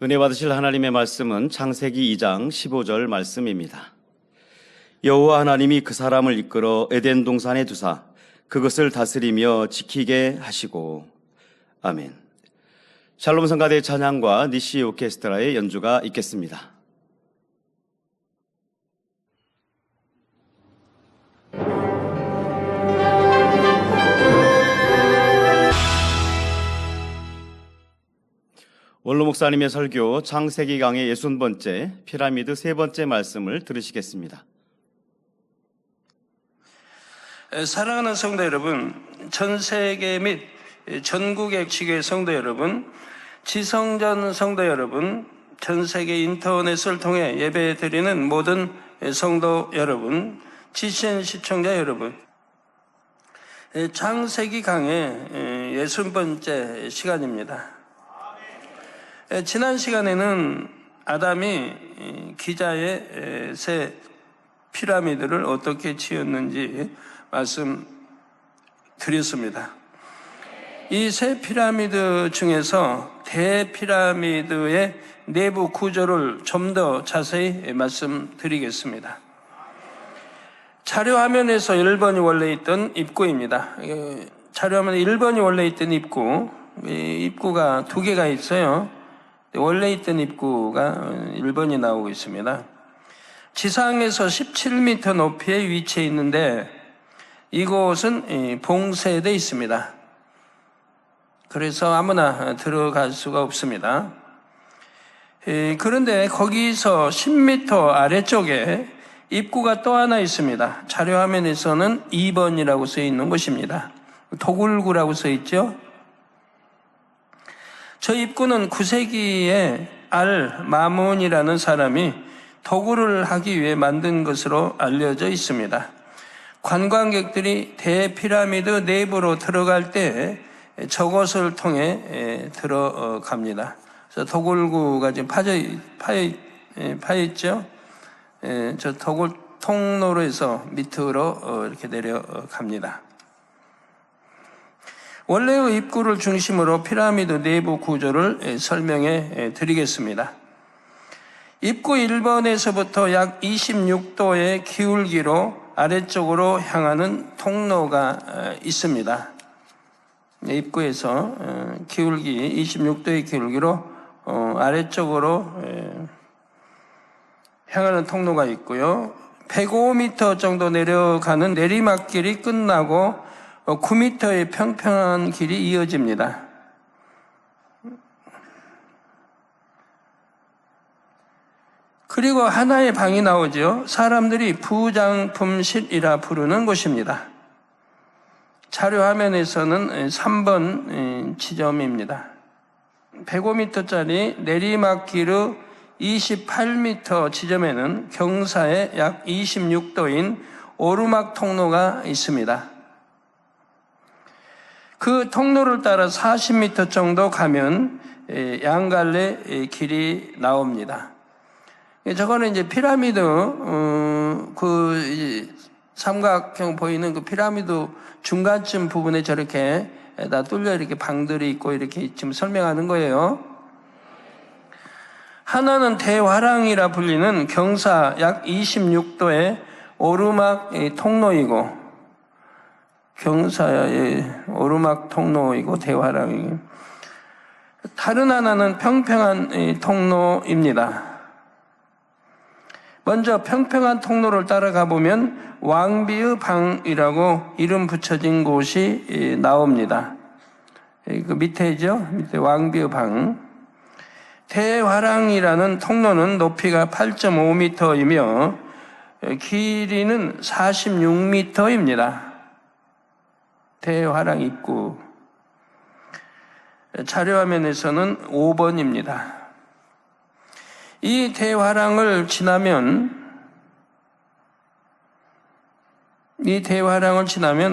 은혜 받으실 하나님의 말씀은 창세기 2장 15절 말씀입니다. 여호와 하나님이 그 사람을 이끌어 에덴 동산에 두사 그것을 다스리며 지키게 하시고. 아멘. 샬롬 성가대 찬양과 니시 오케스트라의 연주가 있겠습니다. 원로 목사님의 설교 창세기 강의 60번째 피라미드 3번째 말씀을 들으시겠습니다. 사랑하는 성도 여러분, 전 세계 및 전국의 지교회 성도 여러분, 지성전 성도 여러분, 전 세계 인터넷을 통해 예배 드리는 모든 성도 여러분, GCN 시청자 여러분, 창세기 강의 60번째 시간입니다. 지난 시간에는 아담이 기자의 새 피라미드를 어떻게 지었는지 말씀드렸습니다. 이 새 피라미드 중에서 대피라미드의 내부 구조를 좀 더 자세히 말씀드리겠습니다. 자료화면에서 1번이 원래 있던 입구입니다. 자료화면에 1번이 원래 있던 입구가 두 개가 있어요. 원래 있던 입구가 1번이 나오고 있습니다. 지상에서 17m 높이에 위치해 있는데 이곳은 봉쇄되어 있습니다. 그래서 아무나 들어갈 수가 없습니다. 그런데 거기서 10m 아래쪽에 입구가 또 하나 있습니다. 자료화면에서는 2번이라고 써 있는 곳입니다. 도굴구라고 써 있죠. 저 입구는 9세기에 마문이라는 사람이 도굴을 하기 위해 만든 것으로 알려져 있습니다. 관광객들이 대피라미드 내부로 들어갈 때 저곳을 통해 들어갑니다. 그래서 도굴구가 지금 파였죠. 저 도굴 통로로 해서 밑으로 이렇게 내려갑니다. 원래의 입구를 중심으로 피라미드 내부 구조를 설명해 드리겠습니다. 입구 1번에서부터 약 26도의 기울기로 아래쪽으로 향하는 통로가 있습니다. 입구에서 기울기 26도의 기울기로 아래쪽으로 향하는 통로가 있고요. 105m 정도 내려가는 내리막길이 끝나고 9m의 평평한 길이 이어집니다. 그리고 하나의 방이 나오죠. 사람들이 부장품실이라 부르는 곳입니다. 자료화면에서는 3번 지점입니다. 105m짜리 내리막길의 28m 지점에는 경사의 약 26도인 오르막 통로가 있습니다. 그 통로를 따라 40m 정도 가면 양갈래 길이 나옵니다. 저거는 이제 피라미드, 삼각형 보이는 그 피라미드 중간쯤 부분에 저렇게 다 뚫려 이렇게 방들이 있고 이렇게 지금 설명하는 거예요. 하나는 대화랑이라 불리는 경사 약 26도의 오르막 통로이고, 경사의 오르막 통로이고 대화랑이, 다른 하나는 평평한 통로입니다. 먼저 평평한 통로를 따라가 보면 왕비의 방이라고 이름 붙여진 곳이 나옵니다. 그 밑에죠? 밑에 왕비의 방. 대화랑이라는 통로는 높이가 8.5m이며 길이는 46m입니다. 대화랑 입구. 자료화면에서는 5번입니다. 이 대화랑을 지나면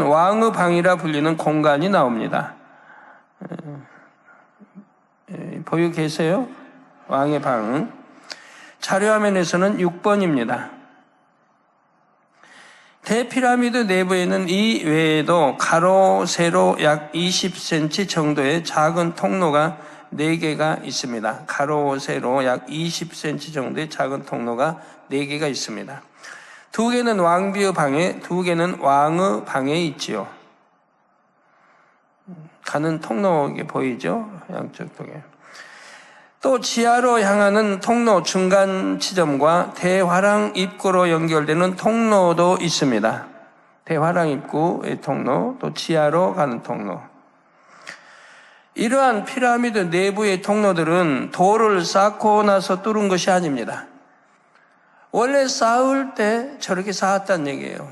왕의 방이라 불리는 공간이 나옵니다. 보고 계세요? 왕의 방. 자료화면에서는 6번입니다. 대피라미드 내부에는 이 외에도 가로, 세로 약 20cm 정도의 작은 통로가 4개가 있습니다. 가로 세로 약 20cm 정도의 작은 통로가 4개가 있습니다. 2개는 왕비의 방에, 2개는 왕의 방에 있지요. 가는 통로 보이죠? 양쪽 통에. 또 지하로 향하는 통로 중간 지점과 대화랑 입구로 연결되는 통로도 있습니다. 대화랑 입구의 통로, 또 지하로 가는 통로. 이러한 피라미드 내부의 통로들은 돌을 쌓고 나서 뚫은 것이 아닙니다. 원래 쌓을 때 저렇게 쌓았다는 얘기예요.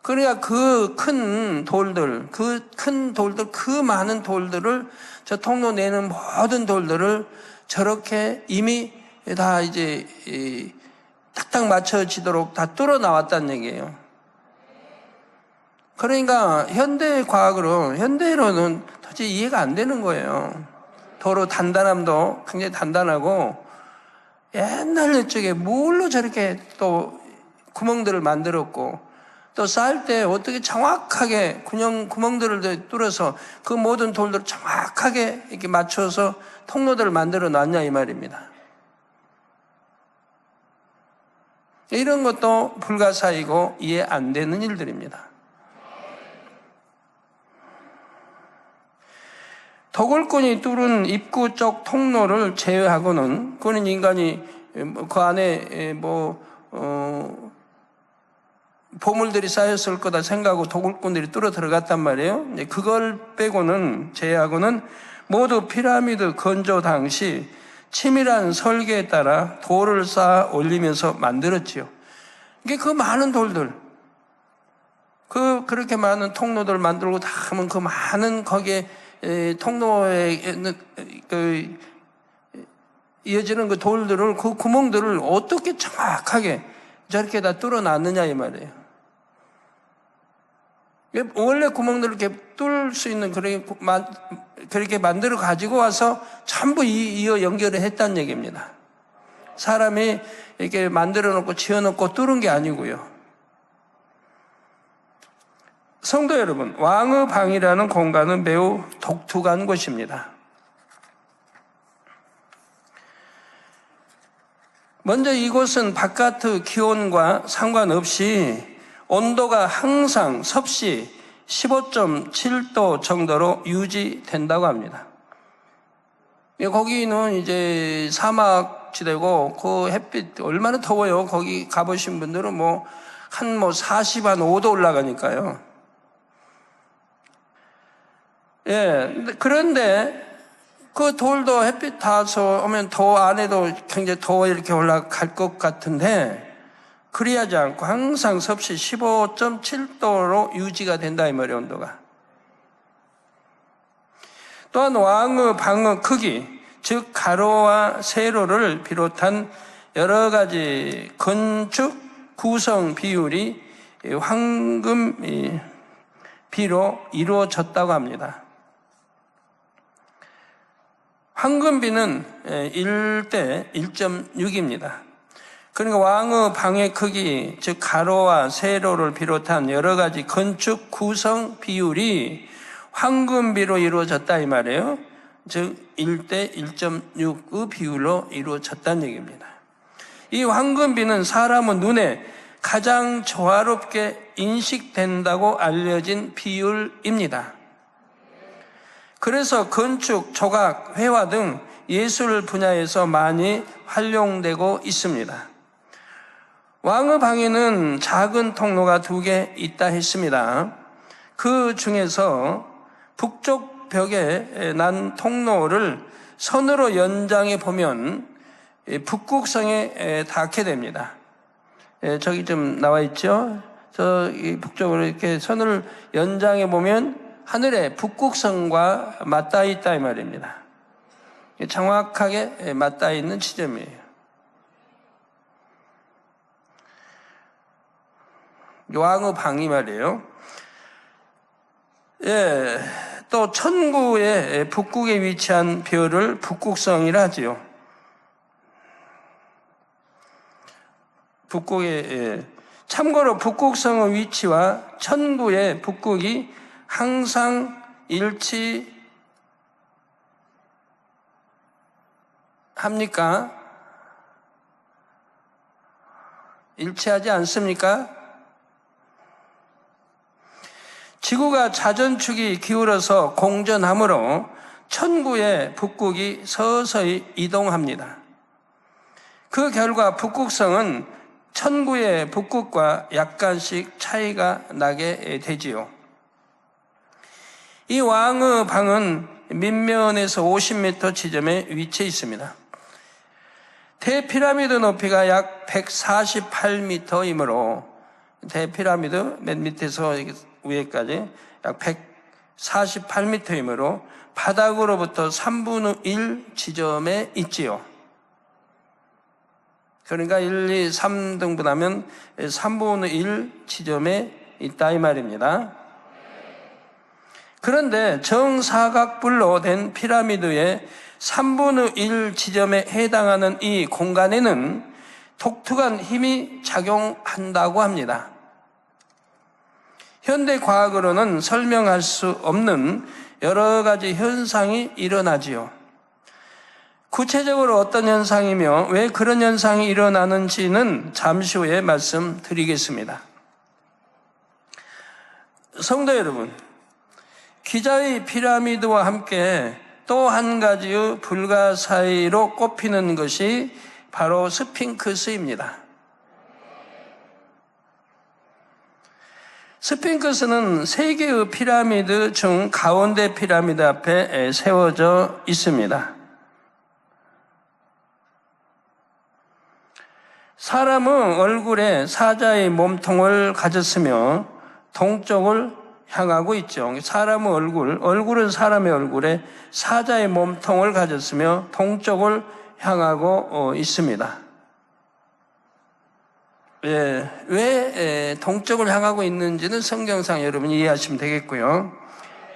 그러니까 그 큰 돌들, 그 많은 돌들을, 저 통로 내는 모든 돌들을 저렇게 이미 다 이제 딱딱 맞춰지도록 다 뚫어 나왔다는 얘기예요. 그러니까 현대로는 도저히 이해가 안 되는 거예요. 도로 단단함도 굉장히 단단하고, 옛날 쪽에 뭘로 저렇게 또 구멍들을 만들었고, 또 쌓을 때 어떻게 정확하게 구멍들을 뚫어서 그 모든 돌들을 정확하게 이렇게 맞춰서 통로들을 만들어 놨냐 이 말입니다. 이런 것도 불가사의고 이해 안 되는 일들입니다. 도굴꾼이 뚫은 입구 쪽 통로를 제외하고는, 그는 인간이 그 안에 보물들이 쌓였을 거다 생각하고 도굴꾼들이 뚫어 들어갔단 말이에요. 그걸 빼고는, 제외하고는 모두 피라미드 건조 당시 치밀한 설계에 따라 돌을 쌓아 올리면서 만들었지요. 이게 그 많은 돌들, 그렇게 많은 통로들을 만들고 다 하면 그 많은 거기에 통로에 이어지는 그 돌들을, 그 구멍들을 어떻게 정확하게 저렇게 다 뚫어놨느냐 이 말이에요. 원래 구멍들을 이렇게 뚫을 수 있는 그렇게 만들어 가지고 와서 전부 이어 연결을 했다는 얘기입니다. 사람이 이렇게 만들어 놓고 지어 놓고 뚫은 게 아니고요. 성도 여러분, 왕의 방이라는 공간은 매우 독특한 곳입니다. 먼저 이곳은 바깥의 기온과 상관없이 온도가 항상 섭씨 15.7도 정도로 유지된다고 합니다. 거기는 이제 사막지대고 그 햇빛 얼마나 더워요. 거기 가보신 분들은 한 45도 올라가니까요. 그런데 그 돌도 햇빛 닿아서 오면 더 안에도 굉장히 더워 이렇게 올라갈 것 같은데, 그리하지 않고 항상 섭씨 15.7도로 유지가 된다 이 말이에요, 온도가. 또한 왕의 방의 크기, 즉 가로와 세로를 비롯한 여러 가지 건축 구성 비율이 황금 비로 이루어졌다고 합니다. 황금비는 1대 1.6입니다. 그러니까 왕의 방의 크기, 즉 가로와 세로를 비롯한 여러 가지 건축 구성 비율이 황금비로 이루어졌다 이 말이에요. 즉 1대 1.6의 비율로 이루어졌다는 얘기입니다. 이 황금비는 사람의 눈에 가장 조화롭게 인식된다고 알려진 비율입니다. 그래서 건축, 조각, 회화 등 예술 분야에서 많이 활용되고 있습니다. 왕의 방에는 작은 통로가 2개 있다 했습니다. 그 중에서 북쪽 벽에 난 통로를 선으로 연장해 보면 북극성에 닿게 됩니다. 저기 좀 나와 있죠? 저기 북쪽으로 이렇게 선을 연장해 보면 하늘에 북극성과 맞닿아 있다 이 말입니다. 정확하게 맞닿아 있는 지점이에요. 왕의 방이 말이에요. 또 천구의 북극에 위치한 별을 북극성이라 하지요. 참고로 북극성의 위치와 천구의 북극이 항상 일치합니까? 일치하지 않습니까? 지구가 자전축이 기울어서 공전하므로 천구의 북극이 서서히 이동합니다. 그 결과 북극성은 천구의 북극과 약간씩 차이가 나게 되지요. 이 왕의 방은 밑면에서 50m 지점에 위치해 있습니다. 대피라미드 높이가 약 148m이므로 대피라미드 맨 밑에서 위에까지 약 148m이므로 바닥으로부터 3분의 1 지점에 있지요. 그러니까 1, 2, 3등분하면 3분의 1 지점에 있다 이 말입니다. 그런데 정사각뿔로 된 피라미드의 3분의 1 지점에 해당하는 이 공간에는 독특한 힘이 작용한다고 합니다. 현대 과학으로는 설명할 수 없는 여러 가지 현상이 일어나지요. 구체적으로 어떤 현상이며 왜 그런 현상이 일어나는지는 잠시 후에 말씀드리겠습니다. 성도 여러분, 기자의 피라미드와 함께 또 한 가지의 불가사의로 꼽히는 것이 바로 스핑크스입니다. 스핑크스는 세 개의 피라미드 중 가운데 피라미드 앞에 세워져 있습니다. 사람의 얼굴에 사자의 몸통을 가졌으며 동쪽을 향하고 있죠. 사람의 얼굴은 사람의 얼굴에 사자의 몸통을 가졌으며 동쪽을 향하고 있습니다. 왜 동쪽을 향하고 있는지는 성경상 여러분이 이해하시면 되겠고요.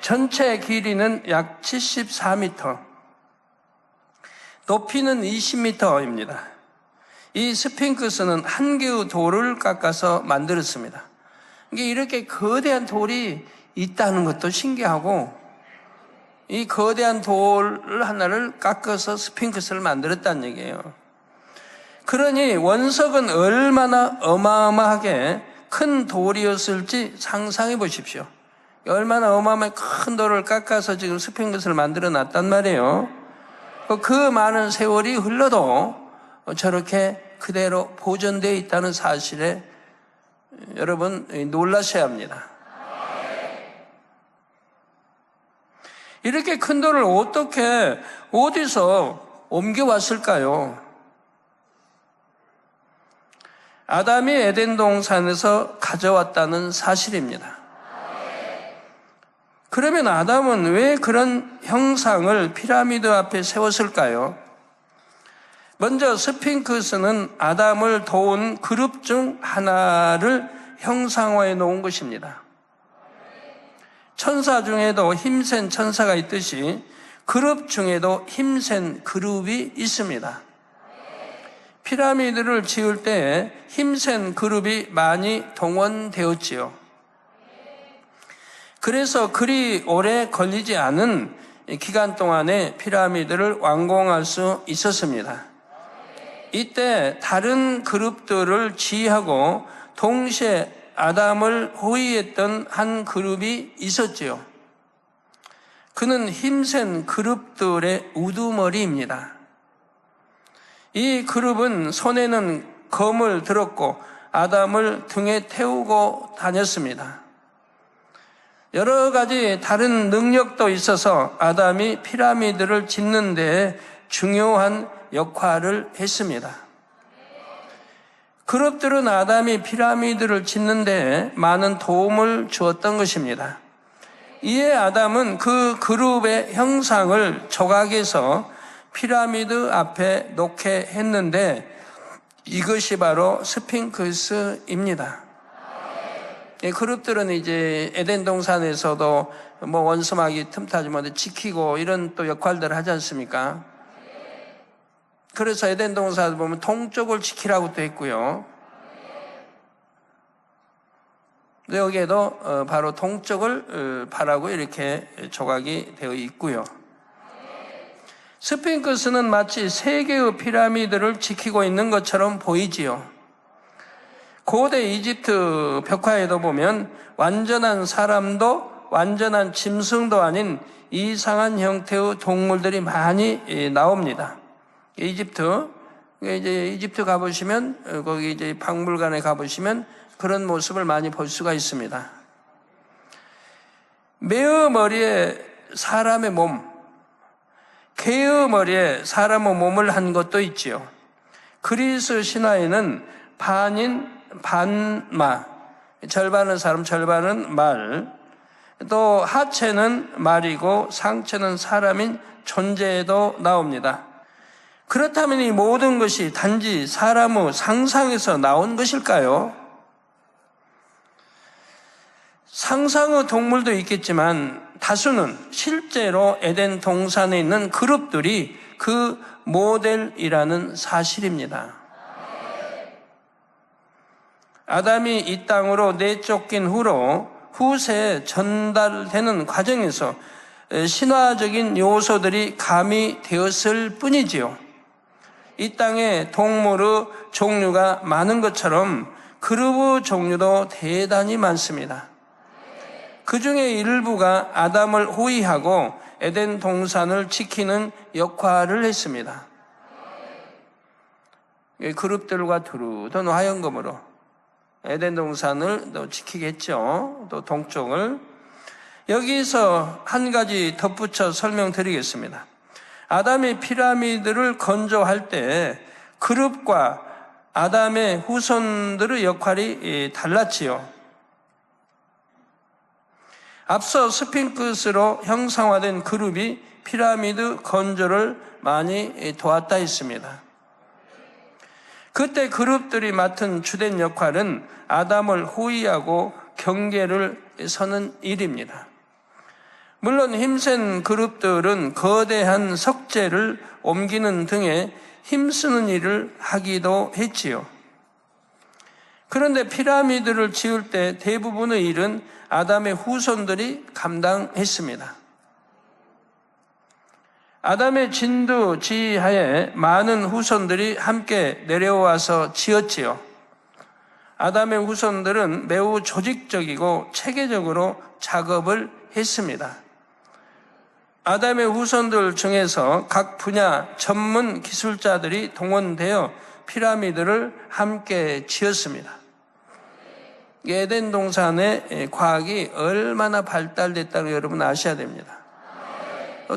전체 길이는 약 74m, 높이는 20m입니다. 이 스핑크스는 한 개의 돌을 깎아서 만들었습니다. 이게 이렇게 거대한 돌이 있다는 것도 신기하고, 이 거대한 돌 하나를 깎아서 스핑크스를 만들었다는 얘기예요. 그러니 원석은 얼마나 어마어마하게 큰 돌이었을지 상상해 보십시오. 얼마나 어마어마하게 큰 돌을 깎아서 지금 스핑크스를 만들어 놨단 말이에요. 그 많은 세월이 흘러도 저렇게 그대로 보존되어 있다는 사실에 여러분 놀라셔야 합니다. 이렇게 큰 돌을 어떻게 어디서 옮겨왔을까요? 아담이 에덴 동산에서 가져왔다는 사실입니다. 그러면 아담은 왜 그런 형상을 피라미드 앞에 세웠을까요? 먼저 스핑크스는 아담을 도운 그룹 중 하나를 형상화해 놓은 것입니다. 천사 중에도 힘센 천사가 있듯이 그룹 중에도 힘센 그룹이 있습니다. 피라미드를 지을 때에 힘센 그룹이 많이 동원되었지요. 그래서 그리 오래 걸리지 않은 기간 동안에 피라미드를 완공할 수 있었습니다. 이때 다른 그룹들을 지휘하고 동시에 아담을 호위했던 한 그룹이 있었지요. 그는 힘센 그룹들의 우두머리입니다. 이 그룹은 손에는 검을 들었고 아담을 등에 태우고 다녔습니다. 여러 가지 다른 능력도 있어서 아담이 피라미드를 짓는 데 중요한 역할을 했습니다. 그룹들은 아담이 피라미드를 짓는 데 많은 도움을 주었던 것입니다. 이에 아담은 그 그룹의 형상을 조각해서 피라미드 앞에 놓게 했는데 이것이 바로 스핑크스입니다. 그룹들은 이제 에덴 동산에서도 뭐 원수마귀 틈타지 못해 지키고 이런 또 역할들을 하지 않습니까? 그래서 에덴 동산을 보면 동쪽을 지키라고 또 했고요. 여기에도 바로 동쪽을 바라고 이렇게 조각이 되어 있고요. 스핑크스는 마치 세 개의 피라미드를 지키고 있는 것처럼 보이지요. 고대 이집트 벽화에도 보면 완전한 사람도 완전한 짐승도 아닌 이상한 형태의 동물들이 많이 나옵니다. 이집트 가보시면, 거기 이제 박물관에 가보시면 그런 모습을 많이 볼 수가 있습니다. 매의 머리에 사람의 몸, 개의 머리에 사람의 몸을 한 것도 있지요. 그리스 신화에는 반인, 반마, 절반은 사람, 절반은 말, 또 하체는 말이고 상체는 사람인 존재도 나옵니다. 그렇다면 이 모든 것이 단지 사람의 상상에서 나온 것일까요? 상상의 동물도 있겠지만 다수는 실제로 에덴 동산에 있는 그룹들이 그 모델이라는 사실입니다. 아담이 이 땅으로 내쫓긴 후로 후세에 전달되는 과정에서 신화적인 요소들이 가미되었을 뿐이지요. 이 땅에 동물의 종류가 많은 것처럼 그룹의 종류도 대단히 많습니다. 그 중에 일부가 아담을 호위하고 에덴 동산을 지키는 역할을 했습니다. 그룹들과 두루던 화영검으로 에덴 동산을 또 지키겠죠. 또 동쪽을. 여기서 한 가지 덧붙여 설명드리겠습니다. 아담이 피라미드를 건조할 때 그룹과 아담의 후손들의 역할이 달랐지요. 앞서 스핑크스로 형상화된 그룹이 피라미드 건조를 많이 도왔다 했습니다. 그때 그룹들이 맡은 주된 역할은 아담을 호위하고 경계를 서는 일입니다. 물론 힘센 그룹들은 거대한 석재를 옮기는 등의 힘쓰는 일을 하기도 했지요. 그런데 피라미드를 지을 때 대부분의 일은 아담의 후손들이 감당했습니다. 아담의 진두 지하에 많은 후손들이 함께 내려와서 지었지요. 아담의 후손들은 매우 조직적이고 체계적으로 작업을 했습니다. 아담의 후손들 중에서 각 분야 전문 기술자들이 동원되어 피라미드를 함께 지었습니다. 에덴 동산의 과학이 얼마나 발달됐다고 여러분 아셔야 됩니다.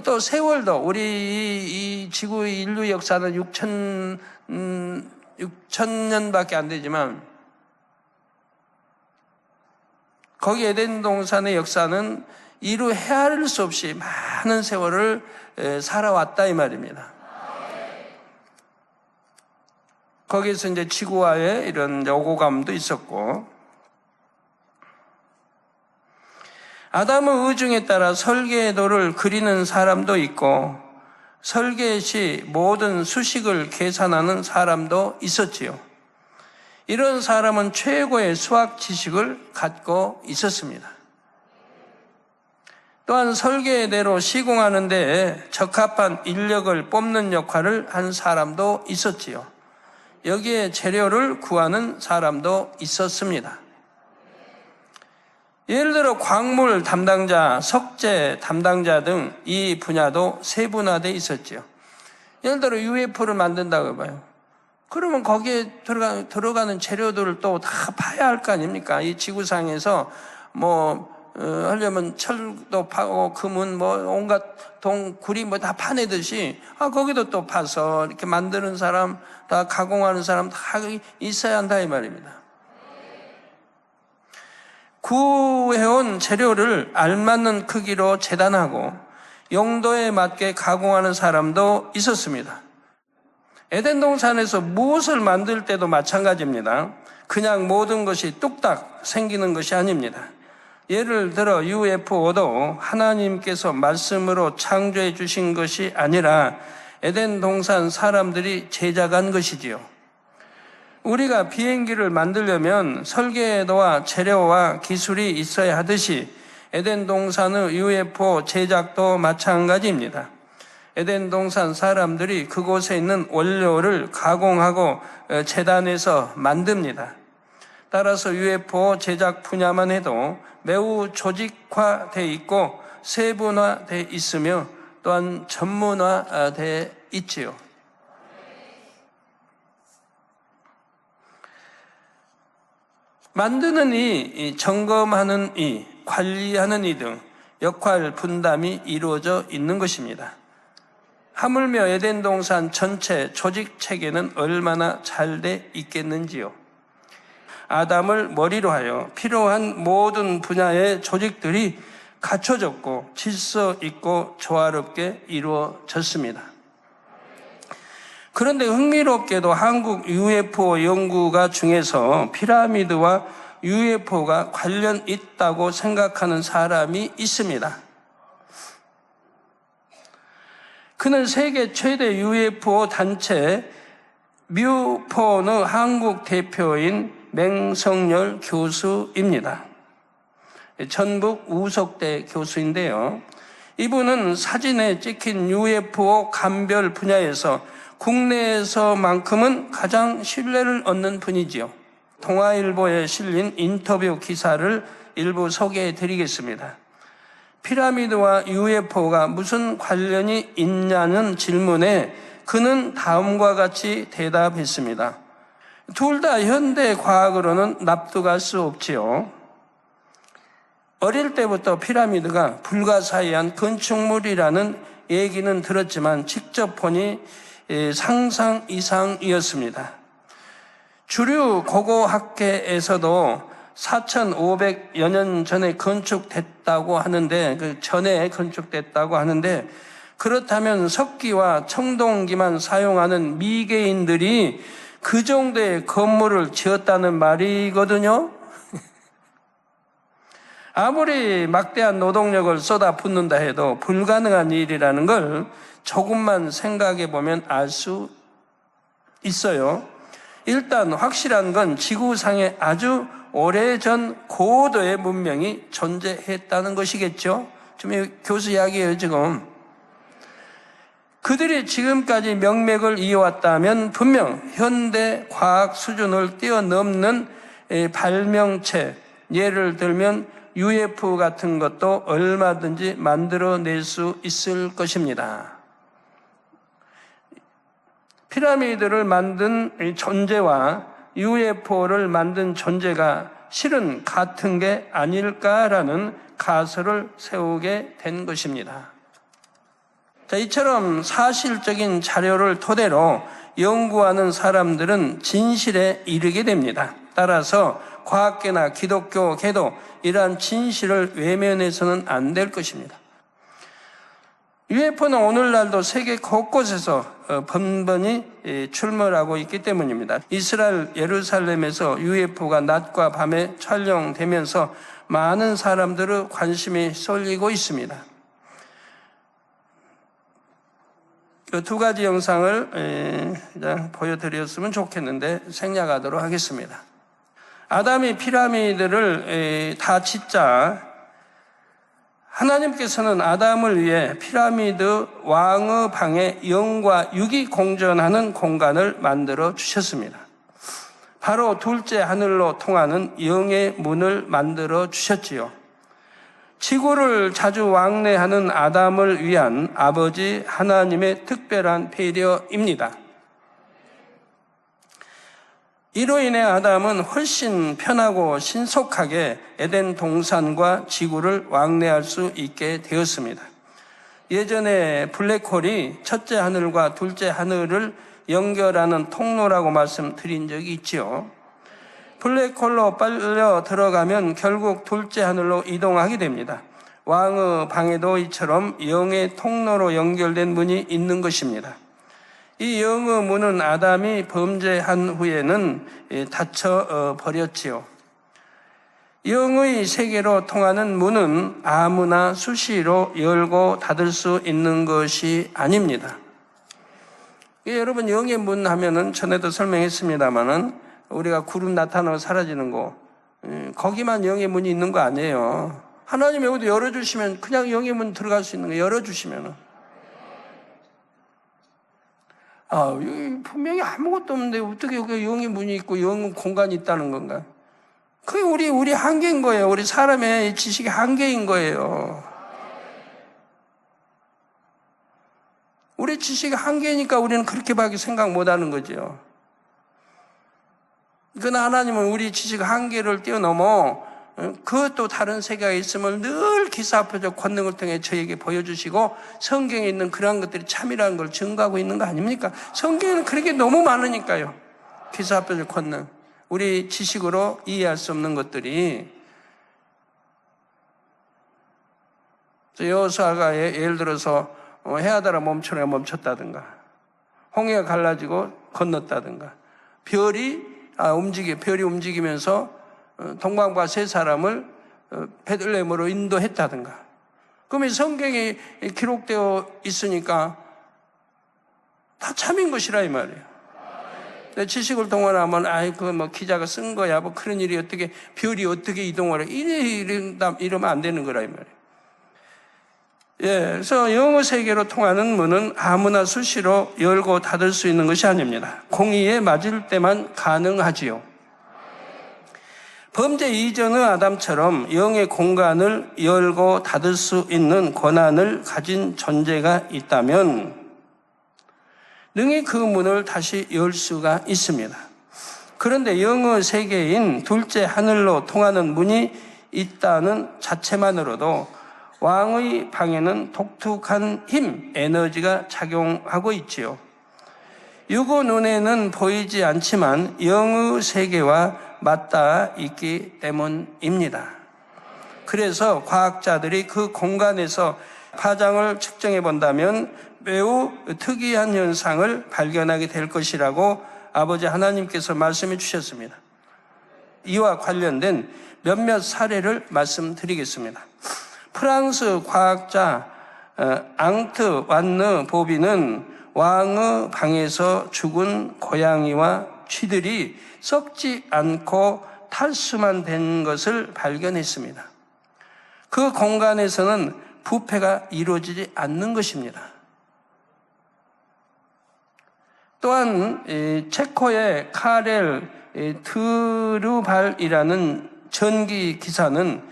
또 세월도 우리 이 지구 인류 역사는 6,000년밖에 안 되지만 거기 에덴 동산의 역사는 이루 헤아릴 수 없이 많은 세월을 살아왔다 이 말입니다. 거기에서 이제 지구와의 이런 오고감도 있었고, 아담의 의중에 따라 설계도를 그리는 사람도 있고 설계 시 모든 수식을 계산하는 사람도 있었지요. 이런 사람은 최고의 수학 지식을 갖고 있었습니다. 또한 설계대로 시공하는 데 적합한 인력을 뽑는 역할을 한 사람도 있었지요. 여기에 재료를 구하는 사람도 있었습니다. 예를 들어 광물 담당자, 석재 담당자 등 이 분야도 세분화되어 있었죠. 예를 들어 UFO를 만든다고 해봐요. 그러면 거기에 들어가는 재료들을 또 다 파야 할 거 아닙니까? 이 지구상에서 하려면 철도 파고 금은 온갖 구리 다 파내듯이 거기도 또 파서 이렇게 만드는 사람, 다 가공하는 사람 다 있어야 한다 이 말입니다. 구해온 재료를 알맞는 크기로 재단하고 용도에 맞게 가공하는 사람도 있었습니다. 에덴 동산에서 무엇을 만들 때도 마찬가지입니다. 그냥 모든 것이 뚝딱 생기는 것이 아닙니다. 예를 들어 UFO도 하나님께서 말씀으로 창조해 주신 것이 아니라 에덴 동산 사람들이 제작한 것이지요. 우리가 비행기를 만들려면 설계도와 재료와 기술이 있어야 하듯이 에덴 동산의 UFO 제작도 마찬가지입니다. 에덴 동산 사람들이 그곳에 있는 원료를 가공하고 재단해서 만듭니다. 따라서 UFO 제작 분야만 해도 매우 조직화되어 있고 세분화되어 있으며 또한 전문화되어 있지요. 만드는 이, 점검하는 이, 관리하는 이 등 역할 분담이 이루어져 있는 것입니다. 하물며 에덴 동산 전체 조직 체계는 얼마나 잘 돼 있겠는지요. 아담을 머리로 하여 필요한 모든 분야의 조직들이 갖춰졌고 질서 있고 조화롭게 이루어졌습니다. 그런데 흥미롭게도 한국 UFO 연구가 중에서 피라미드와 UFO가 관련 있다고 생각하는 사람이 있습니다. 그는 세계 최대 UFO 단체 뮤포느 한국 대표인 맹성열 교수입니다. 전북 우석대 교수인데요. 이분은 사진에 찍힌 UFO 감별 분야에서 국내에서만큼은 가장 신뢰를 얻는 분이지요. 동아일보에 실린 인터뷰 기사를 일부 소개해 드리겠습니다. 피라미드와 UFO가 무슨 관련이 있냐는 질문에 그는 다음과 같이 대답했습니다. 둘 다 현대 과학으로는 납득할 수 없지요. 어릴 때부터 피라미드가 불가사의한 건축물이라는 얘기는 들었지만 직접 보니 상상 이상이었습니다. 주류 고고학계에서도 4,500여 년 전에 건축됐다고 하는데, 그 전에 건축됐다고 하는데, 그렇다면 석기와 청동기만 사용하는 미개인들이 그 정도의 건물을 지었다는 말이거든요. 아무리 막대한 노동력을 쏟아붓는다 해도 불가능한 일이라는 걸 조금만 생각해 보면 알 수 있어요. 일단 확실한 건 지구상에 아주 오래전 고도의 문명이 존재했다는 것이겠죠. 지금 교수 이야기예요, 지금. 그들이 지금까지 명맥을 이어왔다면 분명 현대 과학 수준을 뛰어넘는 발명체, 예를 들면 UFO 같은 것도 얼마든지 만들어낼 수 있을 것입니다. 피라미드를 만든 존재와 UFO를 만든 존재가 실은 같은 게 아닐까라는 가설을 세우게 된 것입니다. 자, 이처럼 사실적인 자료를 토대로 연구하는 사람들은 진실에 이르게 됩니다. 따라서 과학계나 기독교계도 이러한 진실을 외면해서는 안 될 것입니다. UFO는 오늘날도 세계 곳곳에서 번번이 출몰하고 있기 때문입니다. 이스라엘 예루살렘에서 UFO가 낮과 밤에 촬영되면서 많은 사람들의 관심이 쏠리고 있습니다. 그 두 가지 영상을 보여드렸으면 좋겠는데 생략하도록 하겠습니다. 아담이 피라미드를 다 짓자 하나님께서는 아담을 위해 피라미드 왕의 방에 영과 육이 공존하는 공간을 만들어 주셨습니다. 바로 둘째 하늘로 통하는 영의 문을 만들어 주셨지요. 지구를 자주 왕래하는 아담을 위한 아버지 하나님의 특별한 배려입니다. 이로 인해 아담은 훨씬 편하고 신속하게 에덴 동산과 지구를 왕래할 수 있게 되었습니다. 예전에 블랙홀이 첫째 하늘과 둘째 하늘을 연결하는 통로라고 말씀드린 적이 있지요. 블랙홀로 빨려 들어가면 결국 둘째 하늘로 이동하게 됩니다. 왕의 방에도 이처럼 영의 통로로 연결된 문이 있는 것입니다. 이 영의 문은 아담이 범죄한 후에는 닫혀 버렸지요. 영의 세계로 통하는 문은 아무나 수시로 열고 닫을 수 있는 것이 아닙니다. 여러분, 영의 문 하면은 전에도 설명했습니다만은 우리가 구름 나타나고 사라지는 거, 거기만 영의 문이 있는 거 아니에요. 하나님 여기도 열어주시면 그냥 영의 문 들어갈 수 있는 거 열어주시면은. 여기 분명히 아무것도 없는데 어떻게 여기 영의 문이 있고 영 공간이 있다는 건가? 그게 우리 한계인 거예요. 우리 사람의 지식의 한계인 거예요. 우리 지식의 한계니까 우리는 그렇게밖에 생각 못 하는 거죠. 그러나 하나님은 우리 지식의 한계를 뛰어넘어 그것도 다른 세계가 있음을 늘 기사표적 권능을 통해 저에게 보여주시고 성경에 있는 그러한 것들이 참이라는 걸 증거하고 있는 거 아닙니까? 성경에는 그런 게 너무 많으니까요. 기사표적 권능. 우리 지식으로 이해할 수 없는 것들이. 여호수아가 예를 들어서 해하다라 멈추라 멈췄다든가, 홍해가 갈라지고 건넜다든가, 별이 움직이면서 동방과 세 사람을 베들레헴으로 인도했다든가. 그러면 성경에 기록되어 있으니까 다 참인 것이라 이 말이에요. 지식을 동원하면 기자가 쓴 거야 그런 일이 어떻게 별이 어떻게 이동을 해 이러면 안 되는 거라 이 말이에요. 그래서 영어 세계로 통하는 문은 아무나 수시로 열고 닫을 수 있는 것이 아닙니다. 공의에 맞을 때만 가능하지요. 범죄 이전의 아담처럼 영의 공간을 열고 닫을 수 있는 권한을 가진 존재가 있다면 능히 그 문을 다시 열 수가 있습니다. 그런데 영의 세계인 둘째 하늘로 통하는 문이 있다는 자체만으로도 왕의 방에는 독특한 힘, 에너지가 작용하고 있지요. 육의 눈에는 보이지 않지만 영의 세계와 맞닿아 있기 때문입니다. 그래서 과학자들이 그 공간에서 파장을 측정해 본다면 매우 특이한 현상을 발견하게 될 것이라고 아버지 하나님께서 말씀해 주셨습니다. 이와 관련된 몇몇 사례를 말씀드리겠습니다. 프랑스 과학자 앙트 완느 보비는 왕의 방에서 죽은 고양이와 쥐들이 썩지 않고 탈수만 된 것을 발견했습니다. 그 공간에서는 부패가 이루어지지 않는 것입니다. 또한 체코의 카렐 드루발이라는 전기 기사는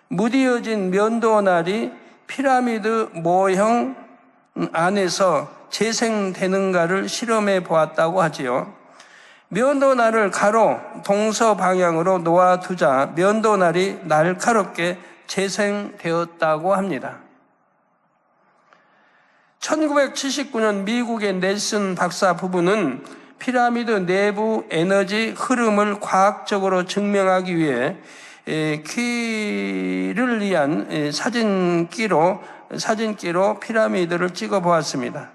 무디어진 면도날이 피라미드 모형 안에서 재생되는가를 실험해 보았다고 하지요. 면도날을 가로 동서 방향으로 놓아두자 면도날이 날카롭게 재생되었다고 합니다. 1979년 미국의 넬슨 박사 부부는 피라미드 내부 에너지 흐름을 과학적으로 증명하기 위해 키를리안 사진기로 피라미드를 찍어 보았습니다.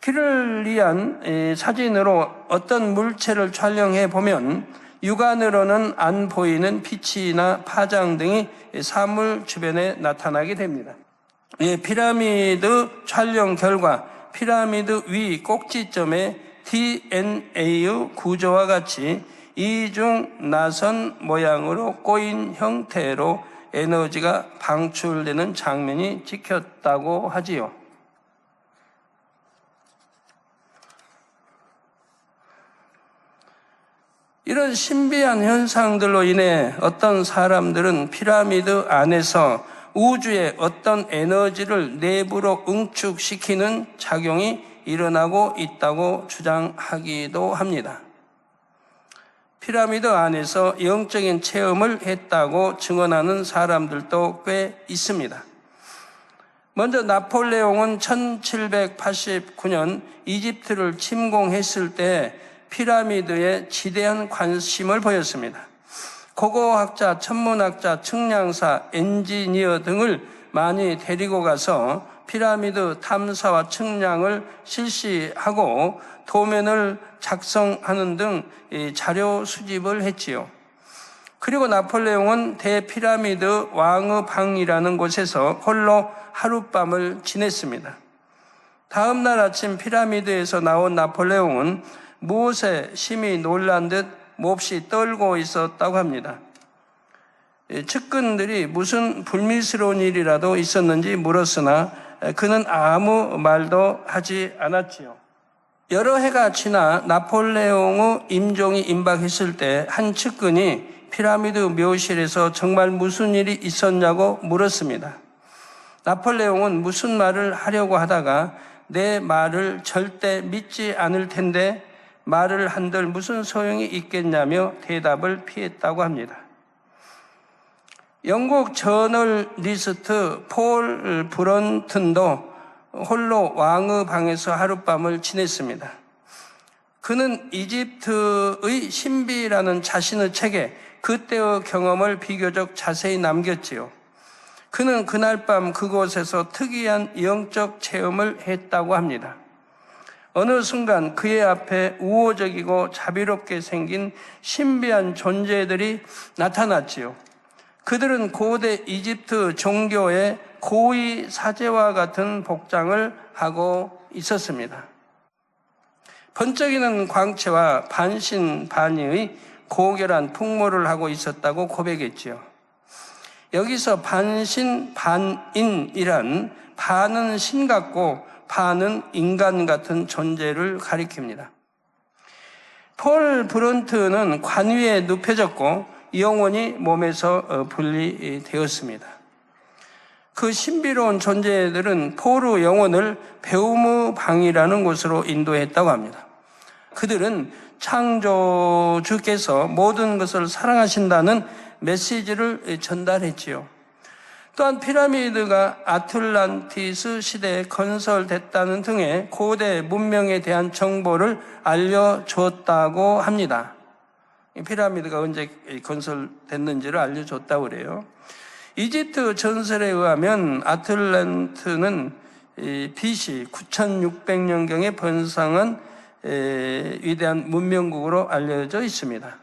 키를리안 사진으로 어떤 물체를 촬영해 보면 육안으로는 안 보이는 빛이나 파장 등이 사물 주변에 나타나게 됩니다. 피라미드 촬영 결과 피라미드 위 꼭지점에 DNA의 구조와 같이 이중 나선 모양으로 꼬인 형태로 에너지가 방출되는 장면이 찍혔다고 하지요. 이런 신비한 현상들로 인해 어떤 사람들은 피라미드 안에서 우주의 어떤 에너지를 내부로 응축시키는 작용이 일어나고 있다고 주장하기도 합니다. 피라미드 안에서 영적인 체험을 했다고 증언하는 사람들도 꽤 있습니다. 먼저 나폴레옹은 1789년 이집트를 침공했을 때 피라미드에 지대한 관심을 보였습니다. 고고학자, 천문학자, 측량사, 엔지니어 등을 많이 데리고 가서 피라미드 탐사와 측량을 실시하고 도면을 작성하는 등 자료 수집을 했지요. 그리고 나폴레옹은 대피라미드 왕의 방이라는 곳에서 홀로 하룻밤을 지냈습니다. 다음 날 아침 피라미드에서 나온 나폴레옹은 무엇에 심히 놀란 듯 몹시 떨고 있었다고 합니다. 측근들이 무슨 불미스러운 일이라도 있었는지 물었으나 그는 아무 말도 하지 않았지요. 여러 해가 지나 나폴레옹의 임종이 임박했을 때 한 측근이 피라미드 묘실에서 정말 무슨 일이 있었냐고 물었습니다. 나폴레옹은 무슨 말을 하려고 하다가 내 말을 절대 믿지 않을 텐데 말을 한들 무슨 소용이 있겠냐며 대답을 피했다고 합니다. 영국 저널리스트 폴 브런튼도 홀로 왕의 방에서 하룻밤을 지냈습니다. 그는 이집트의 신비라는 자신의 책에 그때의 경험을 비교적 자세히 남겼지요. 그는 그날 밤 그곳에서 특이한 영적 체험을 했다고 합니다. 어느 순간 그의 앞에 우호적이고 자비롭게 생긴 신비한 존재들이 나타났지요. 그들은 고대 이집트 종교의 고위 사제와 같은 복장을 하고 있었습니다. 번쩍이는 광채와 반신반의의 고결한 풍모를 하고 있었다고 고백했지요. 여기서 반신반인이란 반은 신 같고 반은 인간 같은 존재를 가리킵니다. 폴 브론트는 관 위에 눕혀졌고 영혼이 몸에서 분리되었습니다. 그 신비로운 존재들은 폴의 영혼을 배움의 방이라는 곳으로 인도했다고 합니다. 그들은 창조주께서 모든 것을 사랑하신다는 메시지를 전달했지요. 또한 피라미드가 아틀란티스 시대에 건설됐다는 등의 고대 문명에 대한 정보를 알려줬다고 합니다. 피라미드가 언제 건설됐는지를 알려줬다고 그래요. 이집트 전설에 의하면 아틀란트는 BC 9600년경에 번성한 위대한 문명국으로 알려져 있습니다.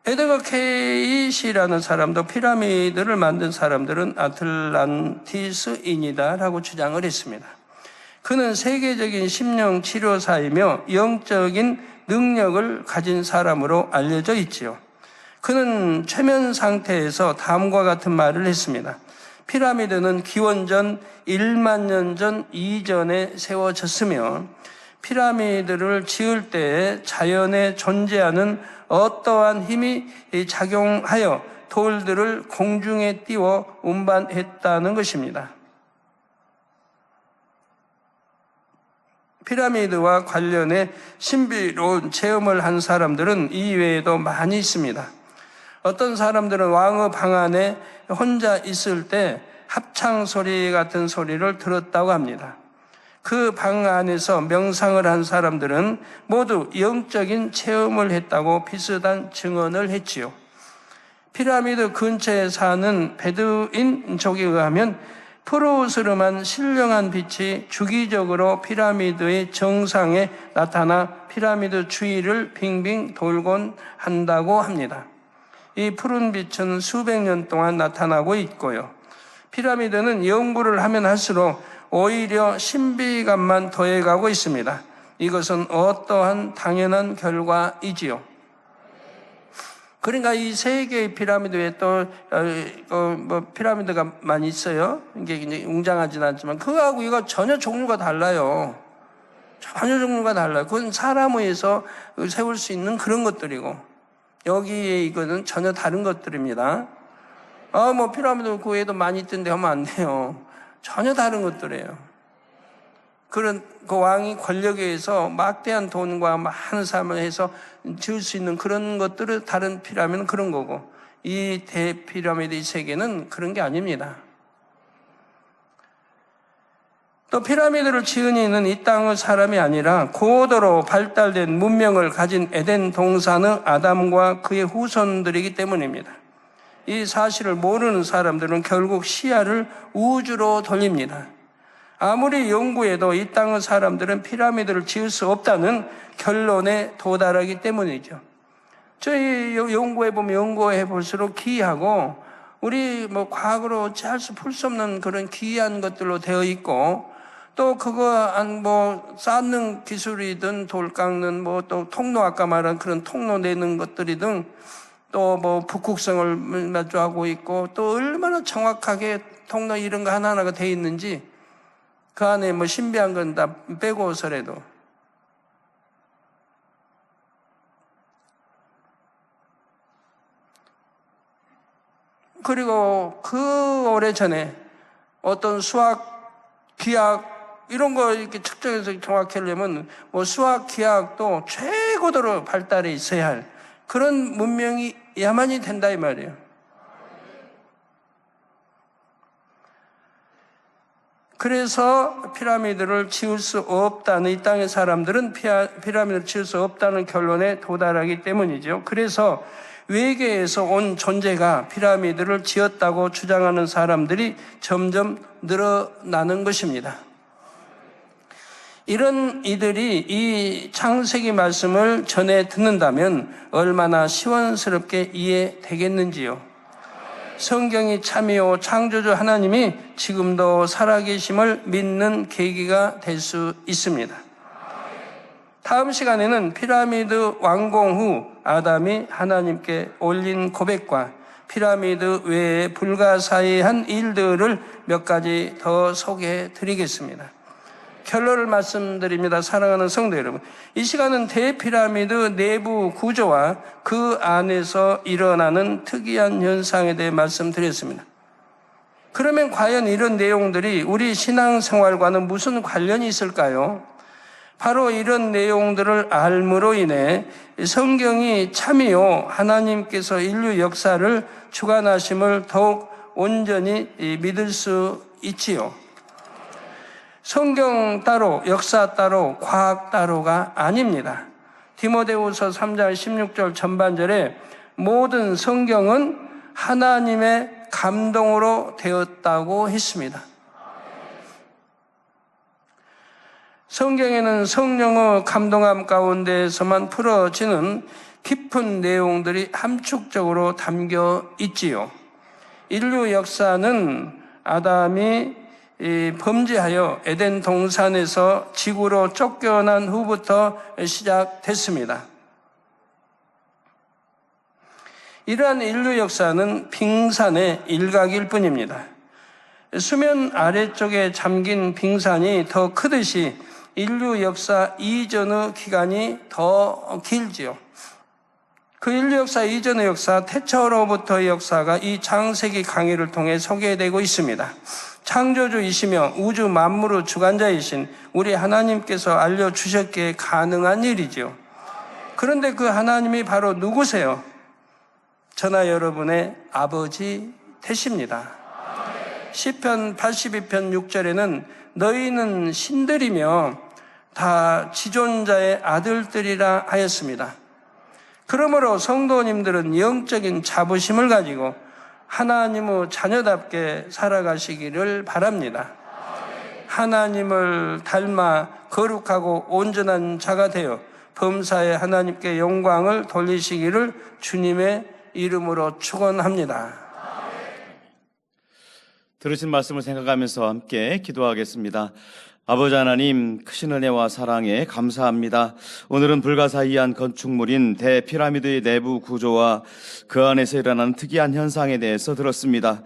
에드거 케이시라는 사람도 피라미드를 만든 사람들은 아틀란티스인이다라고 주장을 했습니다. 그는 세계적인 심령 치료사이며 영적인 능력을 가진 사람으로 알려져 있지요. 그는 최면 상태에서 다음과 같은 말을 했습니다. 피라미드는 기원전 1만 년 전 이전에 세워졌으며 피라미드를 지을 때에 자연에 존재하는 어떠한 힘이 작용하여 돌들을 공중에 띄워 운반했다는 것입니다. 피라미드와 관련해 신비로운 체험을 한 사람들은 이외에도 많이 있습니다. 어떤 사람들은 왕의 방 안에 혼자 있을 때 합창 소리 같은 소리를 들었다고 합니다. 그 방 안에서 명상을 한 사람들은 모두 영적인 체험을 했다고 비슷한 증언을 했지요. 피라미드 근처에 사는 베두인족에 의하면 푸르스름한 신령한 빛이 주기적으로 피라미드의 정상에 나타나 피라미드 주위를 빙빙 돌곤 한다고 합니다. 이 푸른 빛은 수백 년 동안 나타나고 있고요. 피라미드는 연구를 하면 할수록 오히려 신비감만 더해가고 있습니다. 이것은 어떠한 당연한 결과이지요. 그러니까 이 세 개의 피라미드 외에 또 피라미드가 많이 있어요. 이게 이제 웅장하지는 않지만 그거하고 이거 전혀 종류가 달라요. 전혀 종류가 달라요. 그건 사람에 의해서 세울 수 있는 그런 것들이고 여기에 이거는 전혀 다른 것들입니다. 피라미드 그 외에도 많이 있던데 하면 안 돼요. 전혀 다른 것들이에요. 그런 그 왕이 권력에 의해서 막대한 돈과 많은 삶을 해서 지을 수 있는 그런 것들을 다른 피라미드는 그런 거고 이 대피라미드 이 세계는 그런 게 아닙니다. 또 피라미드를 지은 이는 이 땅의 사람이 아니라 고도로 발달된 문명을 가진 에덴 동산의 아담과 그의 후손들이기 때문입니다. 이 사실을 모르는 사람들은 결국 시야를 우주로 돌립니다. 아무리 연구해도 이 땅의 사람들은 피라미드를 지을 수 없다는 결론에 도달하기 때문이죠. 저희 연구해보면 연구해볼수록 기이하고 우리 과거로 풀 수 없는 그런 기이한 것들로 되어 있고 또 그거 쌓는 기술이든 돌 깎는 또 통로 아까 말한 그런 통로 내는 것들이든 또 뭐 북극성을 마주하고 있고 또 얼마나 정확하게 통로 이런 거 하나하나가 돼 있는지 그 안에 뭐 신비한 건 다 빼고서라도 그리고 그 오래전에 어떤 수학, 기하 이런 거 이렇게 측정해서 정확히 하려면 뭐 수학, 기하학도 최고도로 발달해 있어야 할 그런 문명이야만이 된다 이 말이에요. 그래서 피라미드를 지을 수 없다는 이 땅의 사람들은 피라미드를 지을 수 없다는 결론에 도달하기 때문이죠. 그래서 외계에서 온 존재가 피라미드를 지었다고 주장하는 사람들이 점점 늘어나는 것입니다. 이런 이들이 이 창세기 말씀을 전해 듣는다면 얼마나 시원스럽게 이해되겠는지요. 성경이 참이요 창조주 하나님이 지금도 살아계심을 믿는 계기가 될 수 있습니다. 다음 시간에는 피라미드 완공 후 아담이 하나님께 올린 고백과 피라미드 외에 불가사의한 일들을 몇 가지 더 소개해 드리겠습니다. 결론을 말씀드립니다. 사랑하는 성도 여러분, 이 시간은 대피라미드 내부 구조와 그 안에서 일어나는 특이한 현상에 대해 말씀드렸습니다. 그러면 과연 이런 내용들이 우리 신앙생활과는 무슨 관련이 있을까요? 바로 이런 내용들을 알므로 인해 성경이 참이요 하나님께서 인류 역사를 주관하심을 더욱 온전히 믿을 수 있지요. 성경 따로, 역사 따로, 과학 따로가 아닙니다. 디모데후서 3장 16절 전반절에 모든 성경은 하나님의 감동으로 되었다고 했습니다. 성경에는 성령의 감동함 가운데에서만 풀어지는 깊은 내용들이 함축적으로 담겨 있지요. 인류 역사는 아담이 범죄하여 에덴 동산에서 지구로 쫓겨난 후부터 시작됐습니다. 이러한 인류 역사는 빙산의 일각일 뿐입니다. 수면 아래쪽에 잠긴 빙산이 더 크듯이 인류 역사 이전의 기간이 더 길지요. 그 인류 역사 이전의 역사, 태초로부터의 역사가 이 창세기 강의를 통해 소개되고 있습니다. 창조주이시며 우주 만물의 주관자이신 우리 하나님께서 알려주셨기에 가능한 일이죠. 그런데 그 하나님이 바로 누구세요? 저나 여러분의 아버지 되십니다. 시편 82편 6절에는 너희는 신들이며 다 지존자의 아들들이라 하였습니다. 그러므로 성도님들은 영적인 자부심을 가지고 하나님의 자녀답게 살아가시기를 바랍니다. 하나님을 닮아 거룩하고 온전한 자가 되어 범사에 하나님께 영광을 돌리시기를 주님의 이름으로 축원합니다. 들으신 말씀을 생각하면서 함께 기도하겠습니다. 아버지 하나님, 크신 은혜와 사랑에 감사합니다. 오늘은 불가사의한 건축물인 대피라미드의 내부 구조와 그 안에서 일어나는 특이한 현상에 대해서 들었습니다.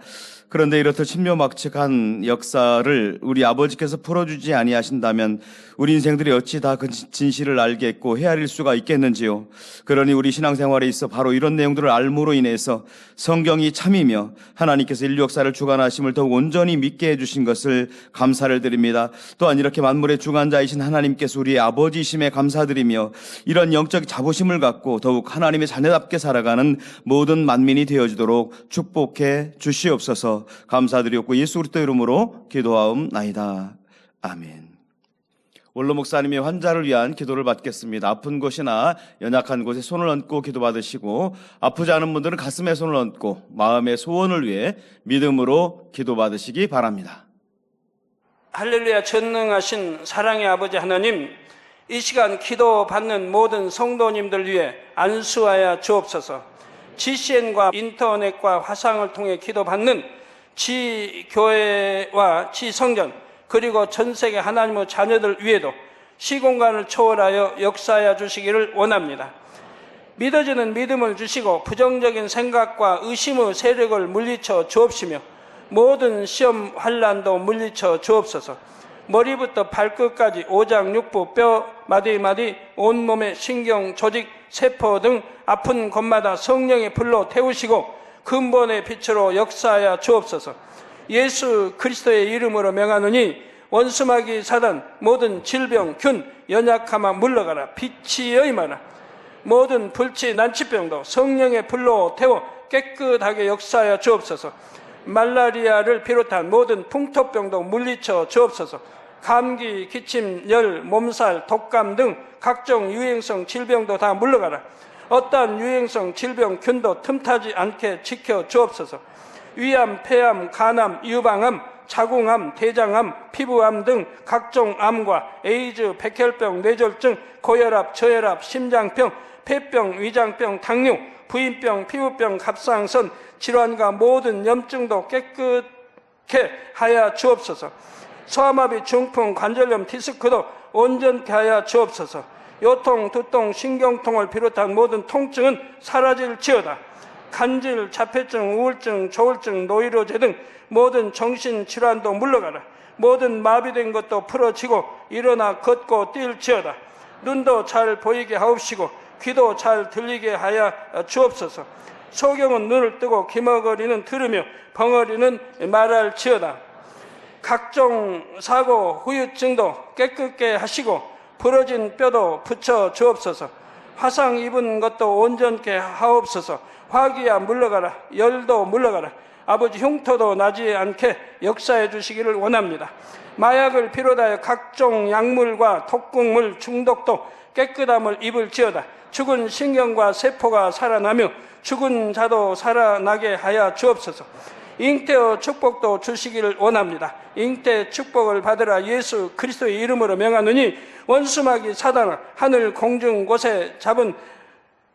그런데 이렇듯 신묘막측한 역사를 우리 아버지께서 풀어주지 아니하신다면 우리 인생들이 어찌 다 그 진실을 알겠고 헤아릴 수가 있겠는지요. 그러니 우리 신앙생활에 있어 바로 이런 내용들을 알므로 인해서 성경이 참이며 하나님께서 인류 역사를 주관하심을 더욱 온전히 믿게 해주신 것을 감사를 드립니다. 또한 이렇게 만물의 주관자이신 하나님께서 우리의 아버지심에 감사드리며 이런 영적 자부심을 갖고 더욱 하나님의 자녀답게 살아가는 모든 만민이 되어지도록 축복해 주시옵소서. 감사드리옵고 예수 그리스도 이름으로 기도하옵나이다. 아멘. 원로 목사님이 환자를 위한 기도를 받겠습니다. 아픈 곳이나 연약한 곳에 손을 얹고 기도받으시고 아프지 않은 분들은 가슴에 손을 얹고 마음의 소원을 위해 믿음으로 기도받으시기 바랍니다. 할렐루야. 전능하신 사랑의 아버지 하나님, 이 시간 기도받는 모든 성도님들 위해 안수하여 주옵소서. GCN과 인터넷과 화상을 통해 기도받는 지교회와 지성전 그리고 전세계 하나님의 자녀들 위에도 시공간을 초월하여 역사하여 주시기를 원합니다. 믿어지는 믿음을 주시고 부정적인 생각과 의심의 세력을 물리쳐 주옵시며 모든 시험 환난도 물리쳐 주옵소서. 머리부터 발끝까지 오장육부 뼈 마디마디 온몸의 신경 조직 세포 등 아픈 곳마다 성령의 불로 태우시고 근본의 빛으로 역사하여 주옵소서. 예수 그리스도의 이름으로 명하노니 원수마귀 사단 모든 질병 균 연약함아 물러가라. 빛이 여임하라. 모든 불치 난치병도 성령의 불로 태워 깨끗하게 역사하여 주옵소서. 말라리아를 비롯한 모든 풍토병도 물리쳐 주옵소서. 감기, 기침, 열, 몸살, 독감 등 각종 유행성 질병도 다 물러가라. 어떠한 유행성 질병 균도 틈타지 않게 지켜 주옵소서. 위암, 폐암, 간암, 유방암, 자궁암, 대장암, 피부암 등 각종 암과 에이즈, 백혈병, 뇌졸중, 고혈압, 저혈압, 심장병, 폐병, 위장병, 당뇨, 부인병, 피부병, 갑상선 질환과 모든 염증도 깨끗게 하여 주옵소서. 소아마비, 중풍, 관절염, 디스크도 온전케 하여 주옵소서. 요통, 두통, 신경통을 비롯한 모든 통증은 사라질지어다. 간질, 자폐증, 우울증, 조울증, 노이로제 등 모든 정신질환도 물러가라. 모든 마비된 것도 풀어지고 일어나 걷고 뛸지어다. 눈도 잘 보이게 하옵시고 귀도 잘 들리게 하여 주옵소서. 소경은 눈을 뜨고 기머거리는 들으며 벙어리는 말할지어다. 각종 사고, 후유증도 깨끗게 하시고 부러진 뼈도 붙여 주옵소서. 화상 입은 것도 온전케 하옵소서. 화기야 물러가라. 열도 물러가라. 아버지 흉터도 나지 않게 역사해 주시기를 원합니다. 마약을 비롯하여 각종 약물과 독극물 중독도 깨끗함을 입을지어다. 죽은 신경과 세포가 살아나며 죽은 자도 살아나게 하여 주옵소서. 잉태의 축복도 주시기를 원합니다. 잉태 축복을 받으라. 예수 그리스도의 이름으로 명하노니 원수마귀 사단아 하늘 공중 곳에 잡은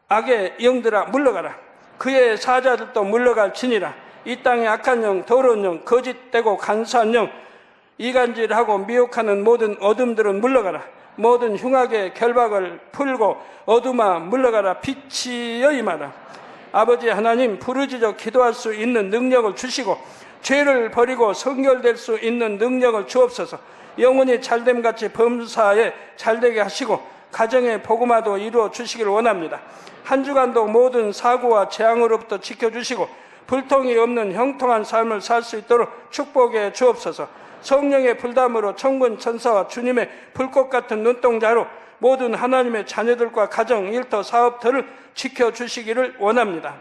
악의 영들아 물러가라. 그의 사자들도 물러갈지니라. 이 땅의 악한 영, 더러운 영, 거짓되고 간사한 영, 이간질하고 미혹하는 모든 어둠들은 물러가라. 모든 흉악의 결박을 풀고 어둠아 물러가라. 빛이 여임하라. 아버지 하나님, 부르짖어 기도할 수 있는 능력을 주시고 죄를 버리고 성결될 수 있는 능력을 주옵소서. 영혼이 잘됨같이 범사에 잘되게 하시고 가정의 복음화도 이루어 주시기를 원합니다. 한 주간도 모든 사고와 재앙으로부터 지켜주시고 불통이 없는 형통한 삶을 살 수 있도록 축복해 주옵소서. 성령의 불담으로 천군 천사와 주님의 불꽃 같은 눈동자로 모든 하나님의 자녀들과 가정, 일터, 사업터를 지켜주시기를 원합니다.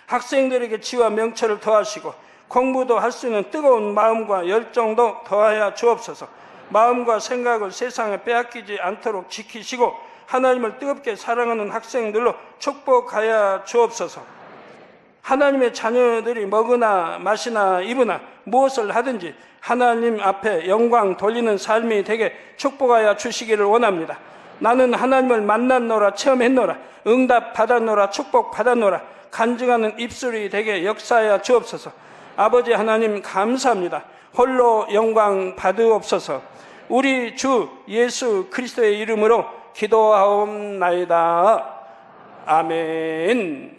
학생들에게 지와 명철을 더하시고 공부도 할 수 있는 뜨거운 마음과 열정도 더하여 주옵소서. 마음과 생각을 세상에 빼앗기지 않도록 지키시고 하나님을 뜨겁게 사랑하는 학생들로 축복하여 주옵소서. 하나님의 자녀들이 먹으나 마시나 입으나 무엇을 하든지 하나님 앞에 영광 돌리는 삶이 되게 축복하여 주시기를 원합니다. 나는 하나님을 만났노라, 체험했노라, 응답 받았노라, 축복 받았노라, 간증하는 입술이 되게 역사하여 주옵소서. 아버지 하나님 감사합니다. 홀로 영광 받으옵소서. 우리 주 예수 그리스도의 이름으로 기도하옵나이다. 아멘.